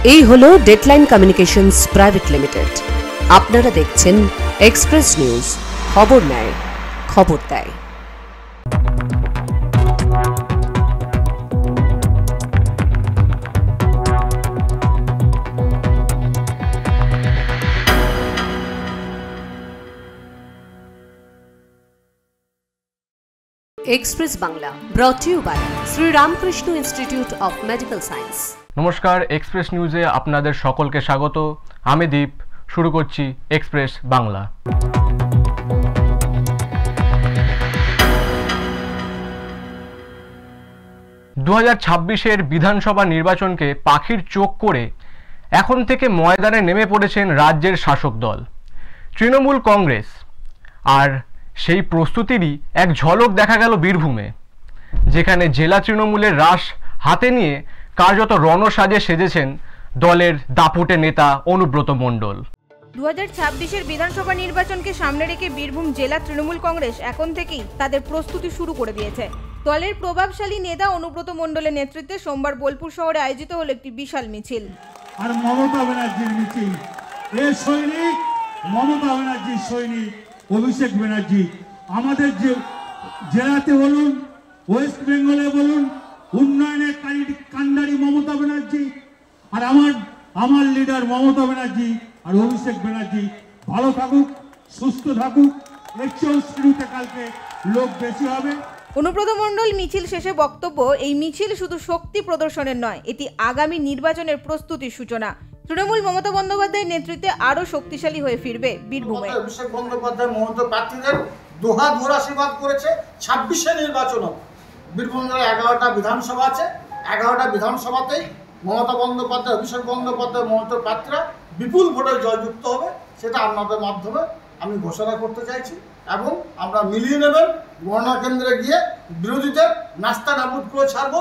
এই হলো deadline communications private limited. আপনারা দেখছেন এক্সপ্রেস নিউজ, খবর নেয়, খবর দেয়। Express Bangla brought to you by Shri Ramakrishna institute of medical science. নমস্কার, এক্সপ্রেস নিউজে আপনাদের সকলকে স্বাগত। আমি দীপ, শুরু করছি এক্সপ্রেস বাংলা। দু 2026-এর বিধানসভা নির্বাচনকে পাখির চোখ করে এখন থেকে ময়দানে নেমে পড়েছেন রাজ্যের শাসক দল তৃণমূল কংগ্রেস। আর সেই প্রস্তুতিরই এক ঝলক দেখা গেল বীরভূমে, যেখানে জেলা তৃণমূলের রাশ হাতে নিয়ে কার্যত রণসাজে সেজেছেন দলের দাপুটে নেতা অনুব্রত মণ্ডল। 2026-এর বিধানসভা নির্বাচনকে সামনে রেখে বীরভূম জেলা তৃণমূল কংগ্রেস এখন থেকেই তাদের প্রস্তুতি শুরু করে দিয়েছে। দলের প্রভাবশালী নেতা অনুব্রত মণ্ডলের নেতৃত্বে সোমবার বোলপুর শহরে আয়োজিত হলো একটি বিশাল মিছিল। আর মমতা ব্যানার্জির মিছিল, এই সৈনিক মমতা ব্যানার্জির সৈনিক অভিষেক ব্যানার্জি আমাদের যে জেলাতে বলুন, ওয়েস্ট বেঙ্গলে বলুন, উন্নয়নের কান্ডারি মমতা ব্যানার্জি আর আমার লিডার মমতা ব্যানার্জি আর অভিষেক ব্যানার্জি ভালো থাকুক, সুস্থ থাকুক। এর চেয়েও শুরুতে কালকে লোক বেশি হবে। অনুব্রত মণ্ডল মিছিল শেষে বক্তব্য, এই মিছিল শুধু শক্তি প্রদর্শনের নয়, এটি আগামী নির্বাচনের প্রস্তুতির সূচনা। তৃণমূল মমতা বন্দ্যোপাধ্যায়ের নেতৃত্বে আরো শক্তিশালী হয়ে ফিরবে বীরভূমে। অভিষেক বন্দ্যোপাধ্যায় মমতা প্রার্থীদের দোহাত ভরে আশীর্বাদ করেছে। 26-এ নির্বাচন বীরভূম জেলায় 11টা বিধানসভা আছে, 11টা বিধানসভাতেই মমতা বন্দ্যোপাধ্যায়, অভিষেক বন্দ্যোপাধ্যায় মমতা প্রার্থীরা বিপুল ভোটে জয়যুক্ত হবে, সেটা আপনাদের মাধ্যমে আমি ঘোষণা করতে চাইছি। এবং আমরা মিলিয়ে নেবেন, গণনা কেন্দ্রে গিয়ে বিরোধীদের নাস্তা নাবুদ করে ছাড়বো।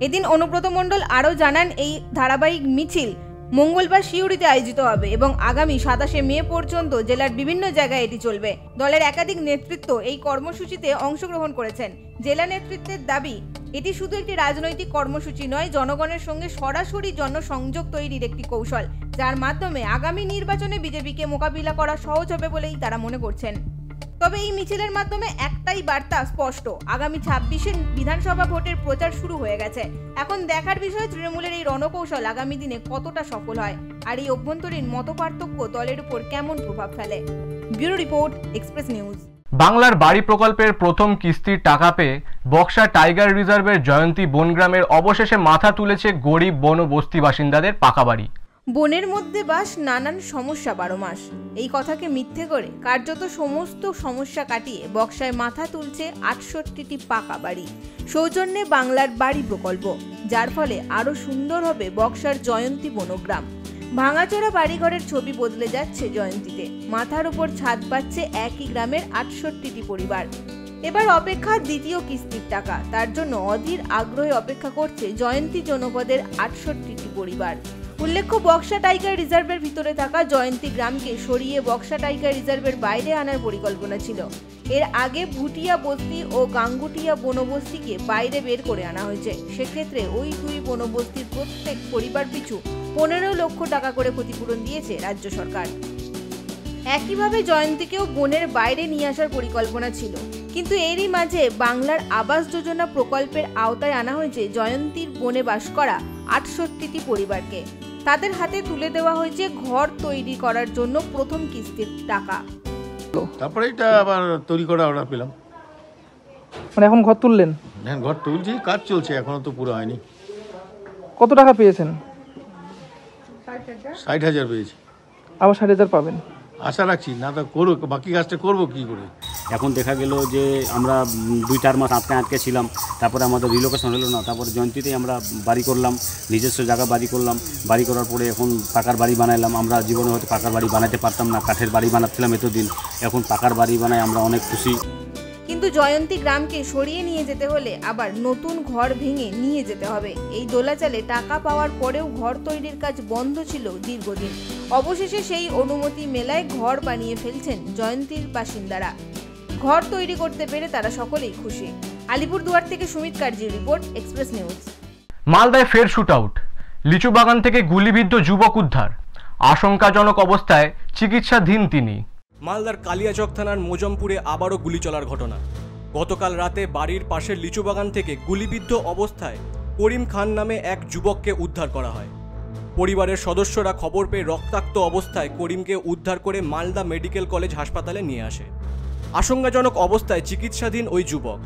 এদিন অনুব্রত মণ্ডল আরও জানান, এই ধারাবাহিক মিছিল মঙ্গলবার সিউড়িতে আয়োজিত হবে এবং আগামী 27শে মে পর্যন্ত জেলার বিভিন্ন জায়গায় এটি চলবে। দলের একাধিক নেতৃত্ব এই কর্মসূচিতে অংশগ্রহণ করেছেন। জেলা নেতৃত্বের দাবি, এটি শুধু একটি রাজনৈতিক কর্মসূচি নয়, জনগণের সঙ্গে সরাসরি জনসংযোগ তৈরির একটি কৌশল, যার মাধ্যমে আগামী নির্বাচনে বিজেপিকে মোকাবিলা করা সহজ হবে বলেই তারা মনে করছেন। তবে এই মিছিলের মাধ্যমে একটাই বার্তা স্পষ্ট, আগামী 26-এর বিধানসভা ভোটের প্রচার শুরু হয়ে গেছে। এখন দেখার বিষয় তৃণমূলের এই রণকৌশল আগামী দিনে কতটা সফল হয়, আর এই অভ্যন্তরীণ মতপার্থক্য দলের উপর কেমন প্রভাব ফেলে। Bureau report, express news. বাংলার বাড়ি প্রকল্পের প্রথম কিস্তির টাকা পেয়ে বক্সা টাইগার রিজার্ভের জয়ন্তী বনগ্রামের অবশেষে মাথা তুলেছে গরিব বন বস্তি বাসিন্দাদের পাকা বাড়ি। বনের মধ্যে বাস, নানান সমস্যা 12 মাস, এই কথাকে মিথ্যে করে কার্যত সমস্ত সমস্যা কাটিয়ে বক্সায় মাথা তুলছে 68টি পাকা বাড়ি সৌজন্যে বাংলার বাড়ি প্রকল্প, যার ফলে আরো সুন্দর হবে বক্সার জয়ন্তী বনগ্রাম। ভাঙাচোরা বাড়িঘরের ছবি বদলে যাচ্ছে জয়ন্তীতে, মাথার উপর ছাদ পাচ্ছে একই গ্রামের 68টি পরিবার। এবার অপেক্ষা দ্বিতীয় কিস্তির টাকা, তার জন্য অধীর আগ্রহে অপেক্ষা করছে জয়ন্তী জনপদের 68টি পরিবার। উল্লেখ্য, বক্সা টাইগার রিজার্ভের ভিতরে থাকা জয়ন্তী গ্রামকে সরিয়ে বক্সা টাইগার রিজার্ভের বাইরে আনার পরিকল্পনা ছিল। এর আগে ভুটিয়া বস্তি ও গাঙ্গুটিয়া বনবস্তিকে বাইরে বের করে আনা হয়েছে। সেক্ষেত্রে ওই দুই বনবস্তির প্রত্যেক পরিবার পিছু 15 লক্ষ টাকা করে ক্ষতিপূরণ দিয়েছে রাজ্য সরকার। একইভাবে জয়ন্তীকেও বনের বাইরে নিয়ে আসার পরিকল্পনা ছিল, কিন্তু এরই মাঝে বাংলার আবাস যোজনা প্রকল্পের আওতায় আনা হয়েছে জয়ন্তীর বনে বাস করা 68টি পরিবারকে। তাদের হাতে তুলে দেওয়া হয়েছে ঘর তৈরি করার জন্য প্রথম কিস্তির টাকা। তারপরে এটা আবার তৈরি করা অর্ডার পেলাম। মানে এখন ঘর তুললেন? হ্যাঁ, ঘর তুলছি, কাজ চলছে, এখনো তো পুরো হয়নি। কত টাকা পেয়েছেন? 60,000 পেয়েছি। আবার 60,000 পাবেন আশা রাখছি, না তো করবো, বাকি কাজটা করবো কি করে। এখন দেখা গেল যে আমরা 2-4 মাস আটকে ছিলাম, তারপরে আমাদের রিলোকেশন হলো না, তারপরে জয়ন্তীতেই আমরা বাড়ি করলাম, নিজস্ব জায়গা বাড়ি করলাম। বাড়ি করার পরে এখন পাকার বাড়ি বানাইলাম। আমরা জীবনে হয়তো পাকার বাড়ি বানাতে পারতাম না, কাঠের বাড়ি বানাচ্ছিলাম এতদিন, এখন পাকার বাড়ি বানাই, আমরা অনেক খুশি। কিন্তু জয়ন্তী গ্রামকে সরিয়ে নিয়ে যেতে হলে আবার নতুন ঘর ভেঙে নিয়ে যেতে হবে। এই দোলাচালে টাকা পাওয়ার পরেও ঘর তৈরির কাজ বন্ধ ছিল দীর্ঘদিন। অবশেষে সেই অনুমতি মেলায় ঘর বানিয়ে ফেলছেন জয়ন্তীর বাসিন্দারা। ঘর তৈরি করতে পেরে তারা সকলেই খুশি। আলিপুরদুয়ার থেকে সুমিত কার্জির রিপোর্ট, এক্সপ্রেস নিউজ। মালদায় ফের শুট আউট। লিচু বাগান থেকে গুলিবিদ্ধ যুবক উদ্ধার, আশঙ্কাজনক অবস্থায় চিকিৎসাধীন তিনি। মালদার কালিয়াচক থানার মোজমপুরে আবারও গুলি চলার ঘটনা। গতকাল রাতে বাড়ির পাশের লিচু বাগান থেকে গুলিবিদ্ধ অবস্থায় করিম খান নামে এক যুবককে উদ্ধার করা হয়। পরিবারের সদস্যরা খবর পেয়ে রক্তাক্ত অবস্থায় করিমকে উদ্ধার করে মালদা মেডিকেল কলেজ হাসপাতালে নিয়ে আসে। আশঙ্কাজনক অবস্থায় চিকিৎসাধীন ওই যুবক।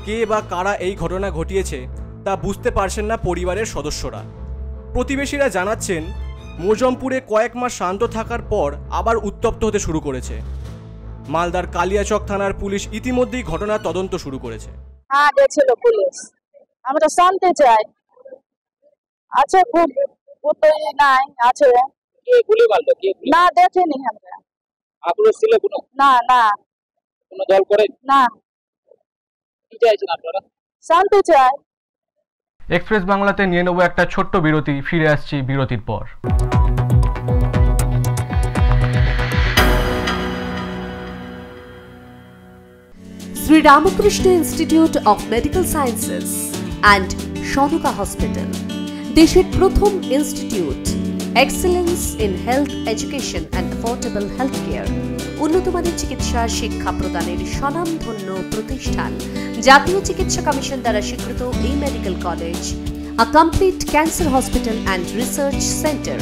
কে বা কারা এই ঘটনা ঘটিয়েছে তা বুঝতে পারছেন না পরিবারের সদস্যরা। প্রতিবেশীরা জানাচ্ছেন, মোজমপুরে কয়েক মাস শান্ত থাকার পর আবার উত্তপ্ত হতে শুরু করেছে। মালদার কালিয়াচক থানার পুলিশ ইতিমধ্যেই ঘটনার তদন্ত শুরু করেছে। হ্যাঁ, গেছিল পুলিশ। আমরা শান্তি চাই। আছে খুব নাই আছে। কে গুলি মারলো? কে না দেখিনি আমরা। আক্রোশ ছিল কোনো? না না। কোনো দল করে? না। কি চাইছেন আপনারা? শান্তি চাই। এক্সপ্রেস বাংলাতে নিয়ে নেব একটা ছোট্ট বিরতি, ফিরে আসছি বিরতির পর। Sri Ramakrishna Institute of Medical Sciences and Shanuka Hospital, দেশের প্রথম institute, excellence in health education and affordable health care, উন্নত মানের চিকিৎসা শিক্ষা প্রদানের স্বনামধন্য প্রতিষ্ঠান। জাতীয় চিকিৎসা কমিশন দ্বারা স্বীকৃত এই medical college, a complete cancer hospital and research centre,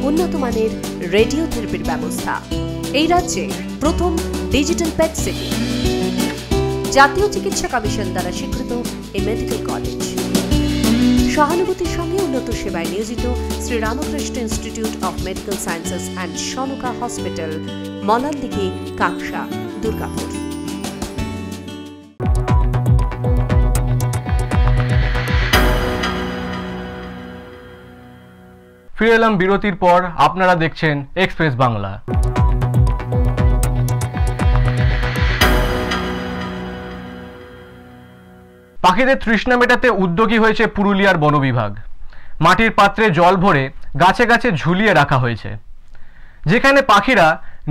উন্নত মানের রেডিওথেরাপির ব্যবস্থা, এই রাজ্যে প্রথম ডিজিটাল পেট সিটি, জাতীয় চিকিৎসা কমিশন দ্বারা স্বীকৃত এই মেডিকেল কলেজ। সহানুভূতির সঙ্গে উন্নত সেবায় নিয়োজিত Shri Ramakrishna institute of medical sciences and Sanuka hospital, Malandighi, Kaksa, Durgapur. ফিরে এলাম বিরতির পর। আপনারা দেখছেন এক্সপ্রেস বাংলা। পাখিদের তৃষ্ণা মেটাতে উদ্যোগী হয়েছে পুরুলিয়ার বন বিভাগ। মাটির পাত্রে জল ভরে গাছে গাছে ঝুলিয়ে রাখা হয়েছে, যেখানে পাখিরা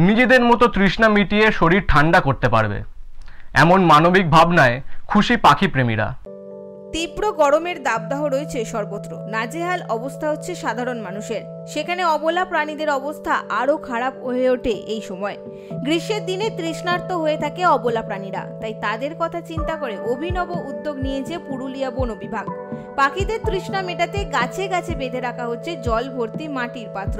নিজেদের মতো তৃষ্ণা মিটিয়ে শরীর ঠান্ডা করতে পারবে। এমন মানবিক ভাবনায় খুশি পাখি প্রেমীরা। তীব্র গরমের দাবদাহ রয়েছে সর্বত্র। নাজেহাল অবস্থা হচ্ছে সাধারণ মানুষের। সেখানে অবলা প্রাণীদের অবস্থা আরও খারাপ হয়ে ওঠে এই সময়। গ্রীষ্মের দিনে তৃষ্ণার্ত হয়ে থাকে অবলা প্রাণীরা, তাই তাদের কথা চিন্তা করে অভিনব উদ্যোগ নিয়েছে পুরুলিয়া বন বিভাগ। পাখিদের তৃষ্ণা মেটাতে গাছে গাছে বেঁধে রাখা হচ্ছে জল ভর্তি মাটির পাত্র।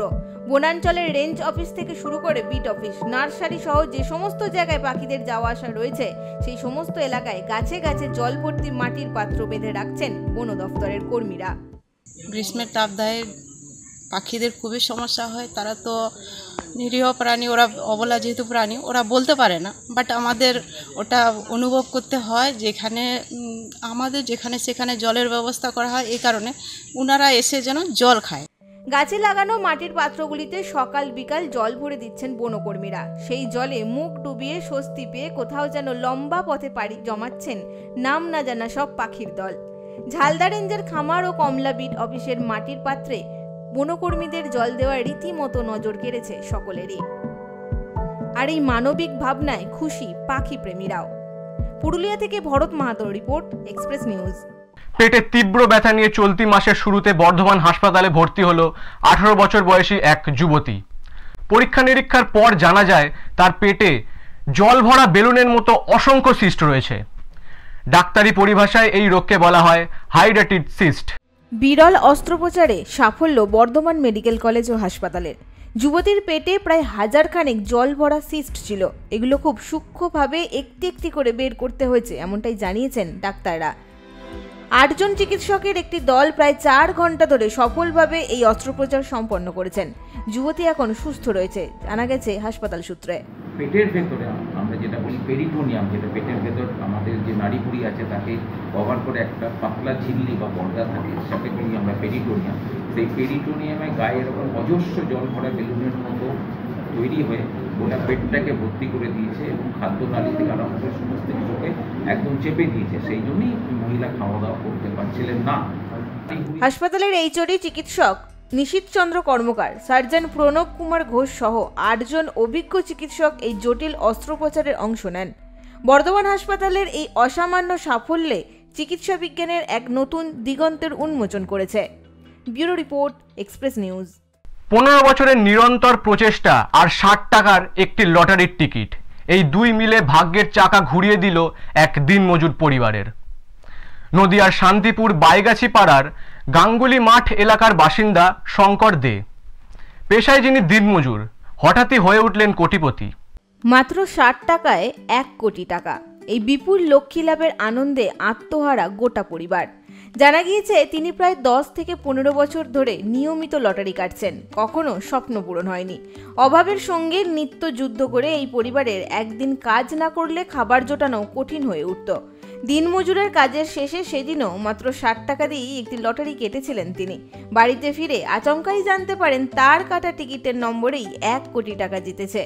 বনাঞ্চলের রেঞ্জ অফিস থেকে শুরু করে বিট অফিস, নার্সারি সহ যে সমস্ত জায়গায় পাখিদের যাওয়া আসা রয়েছে, সেই সমস্ত এলাকায় গাছে গাছে জল ভর্তি মাটির পাত্র বেঁধে রাখছেন বন দফতরের কর্মীরা। গ্রীষ্মের তাপদাহে পাখিদের খুবই সমস্যা হয়। তারা তো নিরীহ প্রাণী, ওরা অবলা যেহেতু প্রাণী, ওরা বলতে পারে না, বাট আমাদের ওটা অনুভব করতে হয়। যেখানে আমাদের যেখানে সেখানে জলের ব্যবস্থা করা হয়, এই কারণে ওনারা এসে যেন জল খায়। গাছে লাগানো মাটির পাত্রগুলিতে সকাল বিকাল জল ভরে দিচ্ছেন বনকর্মীরা। সেই জলে মুখ ডুবিয়ে স্বস্তি পেয়ে কোথাও যেন লম্বা পথে পাড়ি জমাচ্ছেন নাম না জানা সব পাখির দল। ঝালদা রেঞ্জের খামার ও কমলা বিট অফিসের মাটির পাত্রে বনকর্মীদের জল দেওয়ার রীতিমতো নজর কেড়েছে সকলেরই। আর এই মানবিক ভাবনায় খুশি পাখি প্রেমীরাও। পুরুলিয়া থেকে ভরত মাহাতোর রিপোর্ট, এক্সপ্রেস নিউজ। পেটে তীব্র ব্যথা নিয়ে চলতি মাসের শুরুতে বর্ধমান হাসপাতালে ভর্তি হলো 18 বছর বয়সী এক যুবতী। পরীক্ষা নিরীক্ষার পর জানা যায় তার পেটে জল ভরা বেলুনের মতো অসংখ্য সিস্ট রয়েছে। ডাক্তারি পরিভাষায় এই রোগকে বলা হয় হাইড্রেটেড সিস্ট। বিরল অস্ত্রোপচারে সাফল্য বর্ধমান মেডিকেল কলেজ ও হাসপাতালের। যুবতীর পেটে প্রায় 1000 খানেক জল ভরা সিস্ট ছিল। এগুলো খুব সূক্ষ্মভাবে একটি একটি করে বের করতে হয়েছে, এমনটাই জানিয়েছেন ডাক্তাররা। 8 জন চিকিৎসকের একটি দল প্রায় 4 ঘন্টা ধরে সফলভাবে এই অস্ত্রোপচার সম্পন্ন করেছেন। যুবতী এখন সুস্থ রয়েছে, জানা গেছে হাসপাতাল সূত্রে। পেটের ভেতরে আমরা যেটা বলি পেরিটোনিয়াম, যেটা পেটের ভেতর আমাদের যে নাড়িভুঁড়ি আছে তাকে কভার করে একটা পাতলা ঝিল্লি বা পর্দা থাকে, সেটাকে বলি আমরা পেরিটোনিয়াম। সেই পেরিটোনিয়ামে গায়ে এরকম অজস্র জল ভরা বেলুনের মতো তৈরি হয়ে গোটা পেটটাকে ভর্তি করে দিয়েছে এবং খাদ্যনালী থেকে আরম্ভ করে সমস্ত কিছুকে একদম চেপে দিয়েছে। সেই জন্যই মহিলা খাওয়া দাওয়া করতে পারছিলেন না। হাসপাতালের এইচওডি চিকিৎসক নিশীথ চন্দ্র কর্মকার, সার্জন প্রণব কুমার ঘোষ সহ 8 জন অভিজ্ঞ চিকিৎসক এই জটিল অস্ত্রোপচারের অংশ নেন। বর্ধমান হাসপাতালের এই অসামান্য সাফল্যে চিকিৎসা বিজ্ঞানের এক নতুন দিগন্তের উন্মোচন করেছে। Bureau report, express news. 15 বছরের নিরন্তর প্রচেষ্টা আর 60 টাকার একটি লটারির টিকিট, এই দুই মিলে ভাগ্যের চাকা ঘুরিয়ে দিল এক দিনমজুর পরিবারের। নদিয়ার শান্তিপুর বাইগাছি পাড়ার গাঙ্গুলি মাঠ এলাকার বাসিন্দা শঙ্কর দে, পেশায় যিনি দিনমজুর, হঠাৎই হয়ে উঠলেন কোটিপতি। মাত্র 60 টাকায় 1 কোটি টাকা, এই বিপুল লক্ষ্মী লাভের আনন্দে আত্মহারা গোটা পরিবার। জানা গিয়েছে তিনি প্রায় 10 থেকে 15 বছর ধরে নিয়মিত লটারি কাটছেন, কখনো স্বপ্ন পূরণ হয়নি। অভাবের সঙ্গে নিত্য যুদ্ধ করে এই পরিবারের একদিন কাজ না করলে খাবার জোটানো কঠিন হয়ে উঠত। দিনমজুরের কাজের শেষে সেদিনও মাত্র 60 টাকা দিয়েই একটি লটারি কেটেছিলেন তিনি। বাড়িতে ফিরে আচমকাই জানতে পারেন তার কাটা টিকিটের নম্বরেই 1 কোটি টাকা জিতেছে।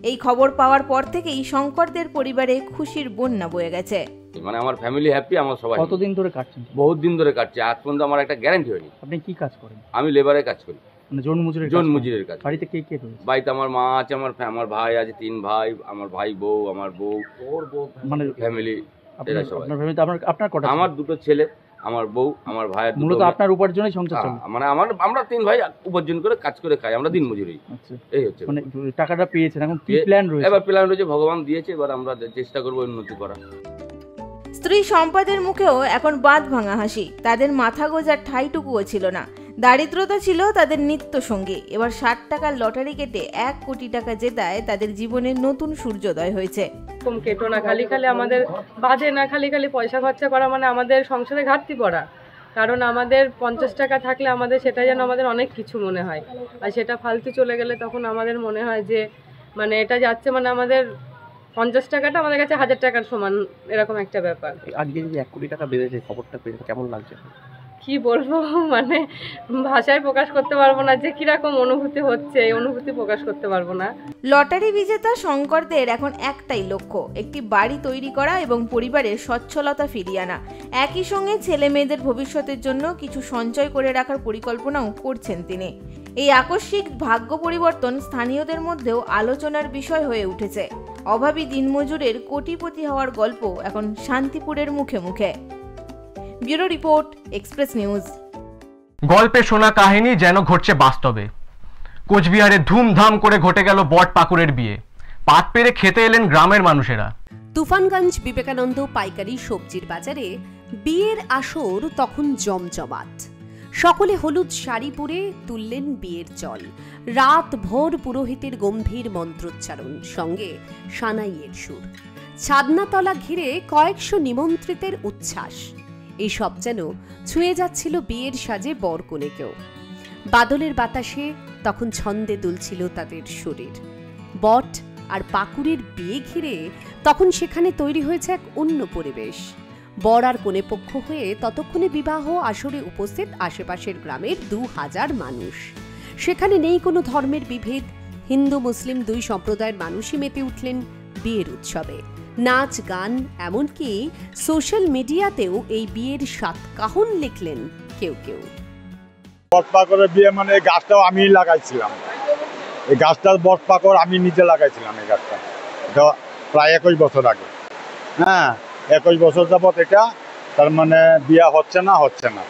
এই খবর পাওয়ার পর থেকেই শঙ্করদের পরিবারে খুশির বন্যা বয়ে গেছে। মানে আমার ফ্যামিলি হ্যাপি, আমার সবাই। কতদিন ধরে কাটছেন? বহুত দিন ধরে কাটছে, আজ পর্যন্ত আমার একটা গ্যারান্টি হয়নি। আপনি কি কাজ করেন? আমি লেবারের কাজ করি, মানে জনমজুরের কাজ। বাড়িতে কে কে রয়েছে? বাড়িতে আমার মা আছে, আমার ভাই আছে, 3 ভাই, আমার ভাই বউ, আমার বউ, মানে ফ্যামিলি এরা সবাই। আপনার কটা? আমার 2টো ছেলে, আমার বউ, আমার ভাই। মূলত আপনার উপার্জনই সংসার চলে? মানে আমরা 3 ভাই উপার্জন করে কাজ করে খাই, আমরা দিনমজুরি। আচ্ছা, এই হচ্ছে মানে টাকাটা পেয়েছেন, এখন কি প্ল্যান রয়েছে? এবার প্ল্যান রয়েছে, ভগবান দিয়েছে, এবার আমরা চেষ্টা করব উন্নতি করার। স্ত্রী সম্পাদের মুখেও এখন বাঁধ ভাঙা হাসি, তাদের মাথা গোজার ঠাইটুকুও ছিল না। দারিদ্রতা ছিল তাদের নিত্য সঙ্গী। এবার 60 টাকার লটারি কেটে 1 কোটি টাকা জেতায় তাদের জীবনে নতুন সূর্যোদয় হয়েছে। কম কেটো না, খালি আমাদের বাজে না, খালি পয়সা খরচা করা মানে আমাদের সংসারে ঘাটতি পড়া। কারণ আমাদের 50 টাকা থাকলে আমাদের সেটা যেন আমাদের অনেক কিছু মনে হয়, আর সেটা ফালতু চলে গেলে তখন আমাদের মনে হয় যে মানে এটা যাচ্ছে, মানে আমাদের 50 টাকাটা আমাদের কাছে 1000 টাকার সমান, এরকম একটা ব্যাপার। আজকে যদি 1 কোটি টাকা বেড়েছে, খবরটা পেয়ে কেমন লাগছে? কি বলবো, মানে ভাষায় প্রকাশ করতে পারবো না যে কিরকম অনুভূতি হচ্ছে, এই অনুভূতি প্রকাশ করতে পারবো না। লটারি বিজেতা শঙ্করদের এখন একটাই লক্ষ্য, একটি বাড়ি তৈরি করা এবং পরিবারের সচ্ছলতা ফিরিয়ে আনা। একই সঙ্গে ছেলে মেয়েদের ভবিষ্যতের জন্য কিছু সঞ্চয় করে রাখার পরিকল্পনাও করছেন তিনি। এই আকস্মিক ভাগ্য পরিবর্তন স্থানীয়দের মধ্যেও আলোচনার বিষয় হয়ে উঠেছে। অভাবী দিনমজুরের কোটিপতি হওয়ার গল্প এখন শান্তিপুরের মুখে মুখে। Bureau report, express news. গল্পে শোনা কাহিনী যেন ঘটছে বাস্তবে। কোচবিহারে ধুমধাম করে ঘটে গেল বট পাকুড়ের বিয়ে। পাত পেরে খেতে এলেন গ্রামের মানুষেরা। তুফানগঞ্জ বিবেকানন্দ পাইকারি সবজির বাজারে বিয়ের আসর তখন জমজমাট। সকলে হলুদ শাড়ি পরে তুললেন বিয়ের জল। রাত ভোর পুরোহিতের গম্ভীর মন্ত্রোচ্চারণ, সঙ্গে সানাইয়ের সুর। ছাদনাতলা ঘিরে কয়েকশো নিমন্ত্রিতের উচ্ছ্বাস। এইসব যেন ছুঁয়ে যাচ্ছিল বিয়ের সাজে বরকনেকেও। বাদলের বাতাসে তখন ছন্দে দুলছিল তাদের শরীর। বট আর পাকুড়ের বিয়ে ঘিরে তখন সেখানে তৈরি হয়েছে এক অন্য পরিবেশ। বর আর কনে পক্ষ হয়ে ততক্ষণে বিবাহ আসরে উপস্থিত আশেপাশের গ্রামের 2000 মানুষ। সেখানে নেই কোনো ধর্মের বিভেদ। হিন্দু মুসলিম 2 সম্প্রদায়ের মানুষই মেতে উঠলেন বিয়ের উৎসবে। নাচ গান, এমনকি সোশ্যাল মিডিয়াতেও এই বিয়ের সাতকাহন লিখলেন কেউ কেউ। বটপাকড়ের বিয়ে মানে এই গাছটাও আমি লাগাইছিলাম, এই গাছটার বটপাকড় আমি নিজে লাগাইছিলাম। এই গাছটা এটা প্রায় 21 বছর আগে। হ্যাঁ, 21 বছর যাবৎ এটা তার মানে বিয়ে হচ্ছে না।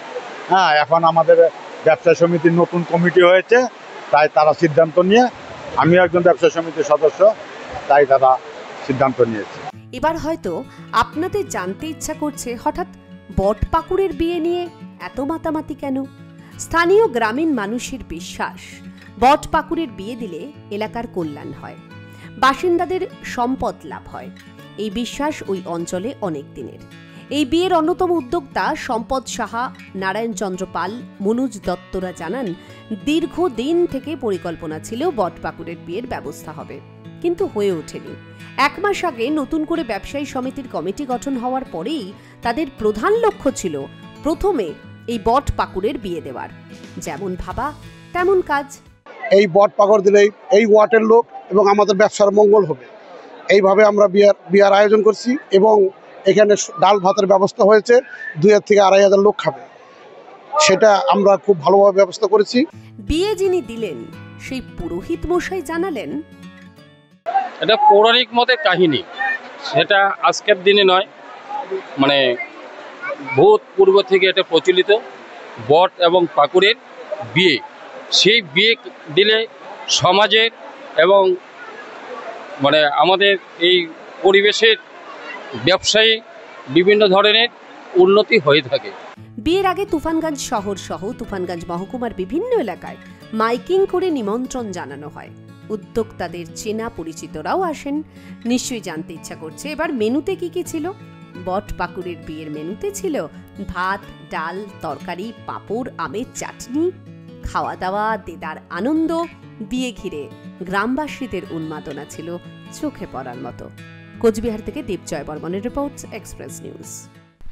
হ্যাঁ, এখন আমাদের ব্যবসা সমিতির নতুন কমিটি হয়েছে, তাই তারা সিদ্ধান্ত নিয়ে, আমি একজন ব্যবসা সমিতির সদস্য, তাই তারা সিদ্ধান্ত নিয়েছে। এবার হয়তো আপনাদের জানতে ইচ্ছা করছে, হঠাৎ বট পাকুড়ের বিয়ে নিয়ে এত মাতামাতি কেন? স্থানীয় গ্রামীণ মানুষের বিশ্বাস, বট পাকুড়ের বিয়ে দিলে এলাকার কল্যাণ হয়, বাসিন্দাদের সম্পদ লাভ হয়। এই বিশ্বাস ওই অঞ্চলে অনেক দিনের। এই বিয়ের অন্যতম উদ্যোক্তা সম্পদ সাহা, নারায়ণ চন্দ্র পাল, মনোজ দত্তরা জানান, দীর্ঘদিন থেকে পরিকল্পনা ছিল বট পাকুড়ের বিয়ের ব্যবস্থা হবে, কিন্তু হয়ে ওঠেনি। 1 মাস আগে নতুন করে ব্যবসায়ী সমিতির কমিটি গঠন হওয়ার পরেই তাদের প্রধান লক্ষ্য ছিল প্রথমে এই বট পাকুড়ের বিয়ে দেওয়ার। যেমন ভাবা তেমন কাজ। এই বট পাকড় দিলেই এই ওয়ার্ডের লোক এবং আমাদের ব্যবসার মঙ্গল হবে, এইভাবে আমরা বিয়ার আয়োজন করছি। এবং এখানে ডাল ভাতের ব্যবস্থা হয়েছে, 2000 থেকে 2500 লোক খাবে, সেটা আমরা খুব ভালোভাবে ব্যবস্থা করেছি। বিয়ে যিনি দিলেন সেই পুরোহিত মশাই জানালেন, এটা পৌরাণিক মতে কাহিনী, সেটা আজকের দিনে নয়, মানে বহুত পূর্ব থেকে এটা প্রচলিত বট এবং পাকুড়ের বিয়ে। সেই বিয়ে দিলে সমাজের এবং মানে আমাদের এই পরিবেশের ব্যবসায়ী বিভিন্ন ধরনের উন্নতি হয়ে থাকে। বিয়ের আগে তুফানগঞ্জ শহর সহ তুফানগঞ্জ মহকুমার বিভিন্ন এলাকায় মাইকিং করে নিমন্ত্রণ জানানো হয়। উদ্যোক্তাদের চেনা পরিচিতরাও আসেন। নিশ্চয়ই জানতে ইচ্ছা করছে এবার মেনুতে কি কি ছিল। বট পাকুড়ের বিয়ের মেনুতে ছিল ভাত, ডাল, তরকারি, পাঁপড়, আমের চাটনি। খাওয়া দাওয়া, দেদার আনন্দ, বিয়ে ঘিরে গ্রামবাসীদের উন্মাদনা ছিল চোখে পড়ার মতো। কোচবিহার থেকে দীপজয় বর্মনের report, express news.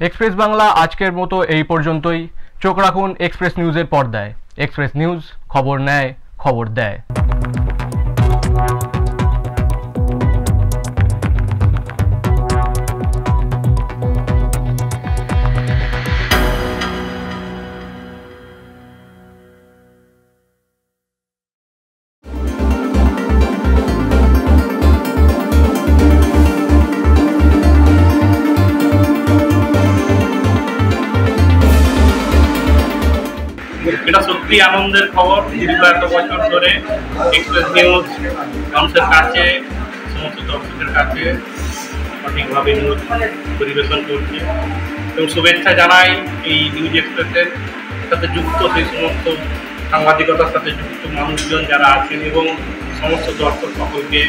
Express Bangla আজকের মতো এই পর্যন্তই। চোখ রাখুন এক্সপ্রেস নিউজের পর্দায়। এক্সপ্রেস নিউজ, খবর নেয়, খবর দেয়। এটা সত্যি আনন্দের খবর। দীর্ঘ এত বছর ধরে এক্সপ্রেস নিউজ মানুষের কাছে, সমস্ত দর্শকের কাছে সঠিকভাবে নিউজ পরিবেশন করছে এবং শুভেচ্ছা জানাই এই নিউজ এক্সপ্রেসের সাথে যুক্ত সেই সমস্ত সাংবাদিকতার সাথে যুক্ত মানুষজন যারা আছেন এবং সমস্ত দর্শক সকলকে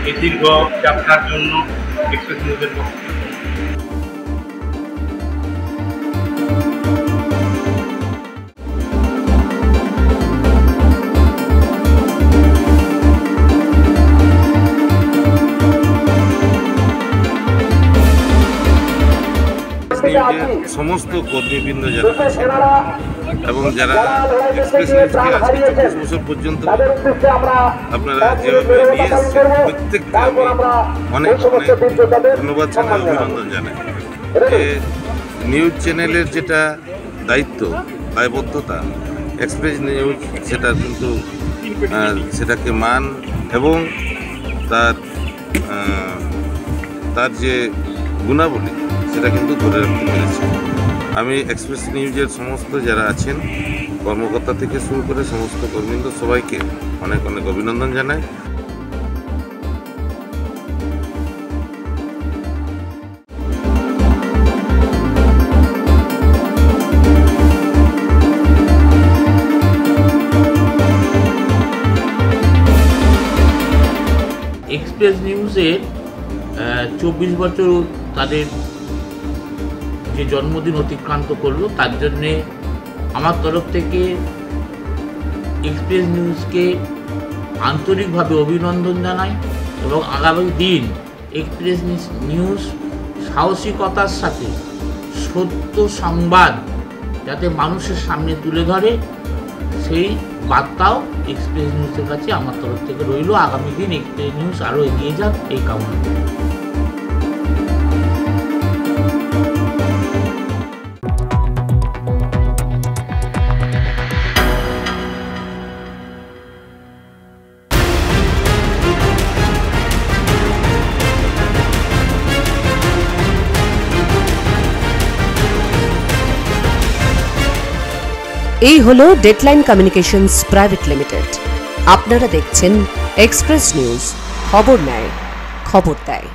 এই দীর্ঘ যাত্রার জন্য এক্সপ্রেস নিউজের পক্ষ থেকে সমস্ত কর্মীবৃন্দ যারা আছেন এবং যারা এক্সপ্রেস নিউজকে আজকে 24 বছর পর্যন্ত আপনারা যেভাবে নিয়ে এসছেন, প্রত্যেককে আমি অনেক অনেক ধন্যবাদ জানাই, অভিনন্দন জানাই। যে নিউজ চ্যানেলের যেটা দায়িত্ব, দায়বদ্ধতা, এক্সপ্রেস নিউজ সেটা কিন্তু সেটাকে মান এবং তার যে গুণাবলী সেটা কিন্তু ধরে রাখতে পেরেছে। আমি এক্সপ্রেস নিউজের সমস্ত যারা আছেন, কর্মকর্তা থেকে শুরু করে সমস্ত কর্মীবৃন্দ, সবাইকে অনেক অনেক অভিনন্দন জানাই। এক্সপ্রেস নিউজের 24 বছর তাদের যে জন্মদিন অতিক্রান্ত করলো, তার জন্যে আমার তরফ থেকে এক্সপ্রেস নিউজকে আন্তরিকভাবে অভিনন্দন জানাই এবং আগামী দিন এক্সপ্রেস নিউজ সাহসিকতার সাথে সত্য সংবাদ যাতে মানুষের সামনে তুলে ধরে, সেই বার্তাও এক্সপ্রেস নিউজের কাছে আমার তরফ থেকে রইল। আগামী দিন এক্সপ্রেস নিউজ আরও এগিয়ে যাক, এই কামনা। এই হলো ডেডলাইন কমিউনিকেশনস প্রাইভেট লিমিটেড। আপনারা দেখছেন এক্সপ্রেস নিউজ, খবর নেয়, খবর দেয়।